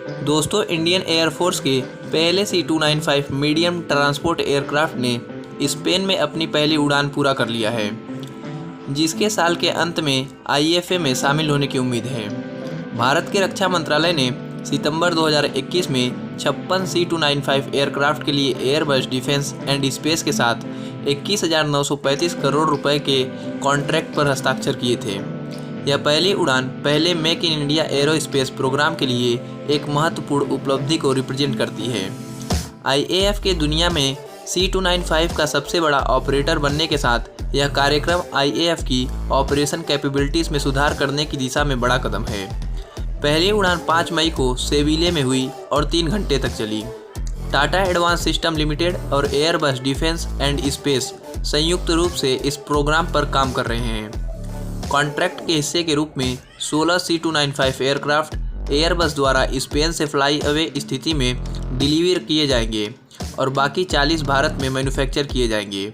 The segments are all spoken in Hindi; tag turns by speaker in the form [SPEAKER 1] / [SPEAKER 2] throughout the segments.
[SPEAKER 1] दोस्तों, इंडियन एयरफोर्स के पहले C295 मीडियम ट्रांसपोर्ट एयरक्राफ्ट ने स्पेन में अपनी पहली उड़ान पूरा कर लिया है, जिसके साल के अंत में IFA में शामिल होने की उम्मीद है। भारत के रक्षा मंत्रालय ने सितंबर 2021 में 56 C295 एयरक्राफ्ट के लिए एयरबस डिफेंस एंड स्पेस के साथ 21,935 करोड़ रुपए के कॉन्ट्रैक्ट पर हस्ताक्षर किए थे। यह पहली उड़ान पहले make in India aerospace programme के लिए एक महत्वपूर्ण उपलब्धि को रिप्रेजेंट करती है। IAF के दुनिया में C295 का सबसे बड़ा ऑपरेटर बनने के साथ यह कार्यक्रम IAF की ऑपरेशन कैपेबिलिटीज़ में सुधार करने की दिशा में बड़ा कदम है। पहली उड़ान 5 मई को सेविले में हुई और 3 घंटे तक चली। टाटा एडवांस सिस्टम लिमिटेड और एयरबस डिफेंस एंड स्पेस संयुक्त रूप से इस प्रोग्राम पर काम कर रहे हैं। कॉन्ट्रैक्ट के हिस्से के रूप में 16 C295 एयरक्राफ्ट एयरबस द्वारा स्पेन से फ्लाई अवे स्थिति में डिलीवर किए जाएंगे और बाकी 40 भारत में मैन्युफैक्चर किए जाएंगे।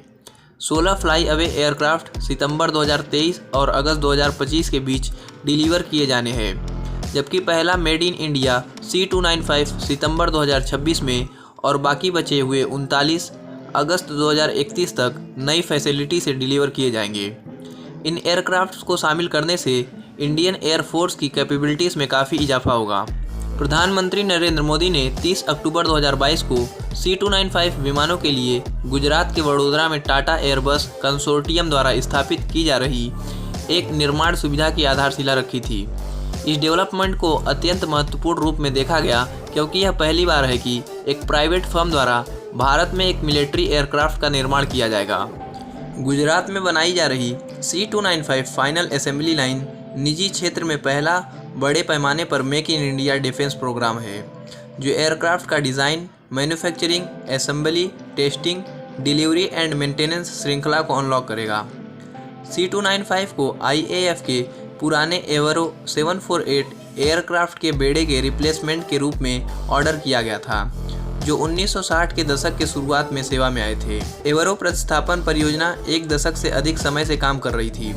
[SPEAKER 1] 16 फ्लाई अवे एयरक्राफ्ट सितंबर 2023 और अगस्त 2025 के बीच डिलीवर किए जाने हैं, जबकि पहला मेड इन इंडिया C295 सितंबर 2026 में और बाकी बचे हुए 39 अगस्त 2031 तक नई फैसिलिटी से डिलीवर किए जाएंगे। इन एयरक्राफ्ट्स को शामिल करने से इंडियन एयरफोर्स की कैपेबिलिटीज़ में काफ़ी इजाफा होगा। प्रधानमंत्री नरेंद्र मोदी ने 30 अक्टूबर 2022 को C295 विमानों के लिए गुजरात के वडोदरा में टाटा एयरबस कंसोर्टियम द्वारा स्थापित की जा रही एक निर्माण सुविधा की आधारशिला रखी थी। इस डेवलपमेंट को अत्यंत महत्वपूर्ण रूप में देखा गया, क्योंकि यह पहली बार है कि एक प्राइवेट फर्म द्वारा भारत में एक मिलिट्री एयरक्राफ्ट का निर्माण किया जाएगा। गुजरात में बनाई जा रही C295 फाइनल असेंबली लाइन निजी क्षेत्र में पहला बड़े पैमाने पर make in India defence programme है, जो एयरक्राफ्ट का design, manufacturing, assembly, testing, delivery and maintenance श्रृंखला को अनलॉक करेगा। C295 को IAF के पुराने एवरो 748 एयरक्राफ्ट के बेड़े के रिप्लेसमेंट के रूप में ऑर्डर किया गया था, जो 1960 के दशक के शुरुआत में सेवा में आए थे। एवरो प्रतिस्थापन परियोजना एक दशक से अधिक समय से काम कर रही थी।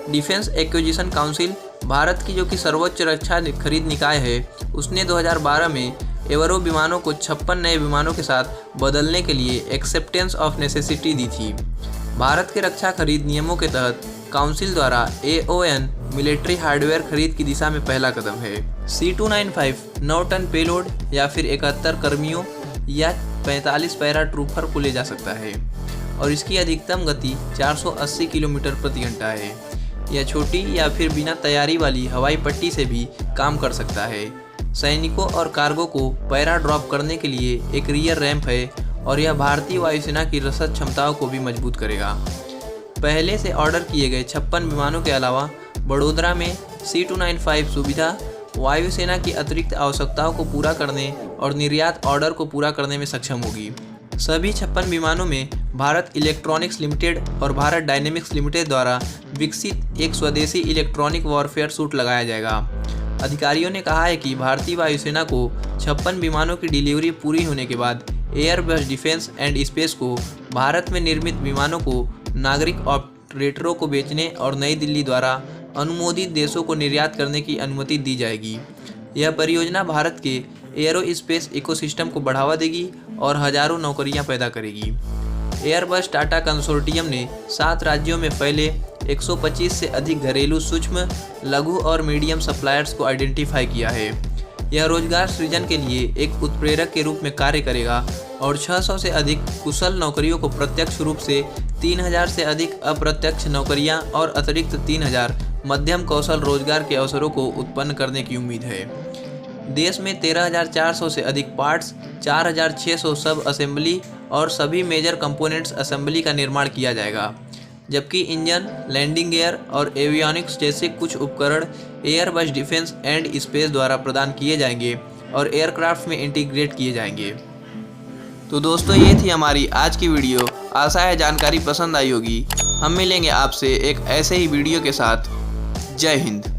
[SPEAKER 1] डिफेंस एक्विजिशन काउंसिल, भारत की जो कि सर्वोच्च रक्षा खरीद निकाय है, उसने 2012 में एवरो विमानों को 56 नए विमानों के साथ बदलने के लिए एक्सेप्टेंस ऑफ नेसेसिटी दी थी। भारत के रक्षा खरीद नियमों के तहत काउंसिल द्वारा AON मिलिट्री हार्डवेयर खरीद की दिशा में पहला कदम है। C295 9 टन पेलोड या फिर 71 कर्मियों या 45 पैरा ट्रूपर को ले जा सकता है और इसकी अधिकतम गति 480 किलोमीटर प्रति घंटा है। यह छोटी या फिर बिना तैयारी वाली हवाई पट्टी से भी काम कर सकता है। सैनिकों और कार्गो को पैरा ड्रॉप करने के लिए एक रियर रैंप है और यह भारतीय वायुसेना की रसद क्षमताओं को भी मजबूत करेगा। पहले से ऑर्डर किए गए 56 विमानों के अलावा वडोदरा में C295 सुविधा वायुसेना की अतिरिक्त आवश्यकताओं को पूरा करने और निर्यात ऑर्डर को पूरा करने में सक्षम होगी। सभी 56 विमानों में भारत इलेक्ट्रॉनिक्स लिमिटेड और भारत डायनेमिक्स लिमिटेड द्वारा विकसित एक स्वदेशी इलेक्ट्रॉनिक वॉरफेयर सूट लगाया जाएगा। अधिकारियों ने कहा है कि भारतीय वायुसेना को 56 विमानों की डिलीवरी पूरी होने के बाद एयरबस डिफेंस एंड स्पेस को भारत में निर्मित विमानों को नागरिक ऑपरेटरों को बेचने और नई दिल्ली द्वारा अनुमोदित देशों को निर्यात करने की अनुमति दी जाएगी। यह परियोजना भारत के एयरोस्पेस इकोसिस्टम को बढ़ावा देगी और हजारों नौकरियां पैदा करेगी। एयरबस टाटा कंसोर्टियम ने 7 राज्यों में फैले 125 से अधिक घरेलू, सूक्ष्म, लघु और मीडियम सप्लायर्स को आइडेंटिफाई किया है। यह रोजगार सृजन के लिए एक उत्प्रेरक के रूप में कार्य करेगा और 600 से अधिक कुशल नौकरियों को प्रत्यक्ष रूप से, 3000 से अधिक अप्रत्यक्ष नौकरियां और अतिरिक्त 3000 मध्यम कौशल रोजगार के अवसरों को उत्पन्न करने की उम्मीद है। देश में 13,400 से अधिक पार्ट्स, 4,600 सब असेंबली और सभी मेजर कंपोनेंट्स असेंबली का निर्माण किया जाएगा, जबकि इंजन, लैंडिंग गियर और एवियोनिक्स जैसे कुछ उपकरण एयरबस डिफेंस एंड स्पेस द्वारा प्रदान किए जाएंगे और एयरक्राफ्ट में इंटीग्रेट किए जाएंगे। तो दोस्तों, ये थी हमारी आज की वीडियो। आशा है जानकारी पसंद आई होगी। हम मिलेंगे आपसे एक ऐसे ही वीडियो के साथ। जय हिंद।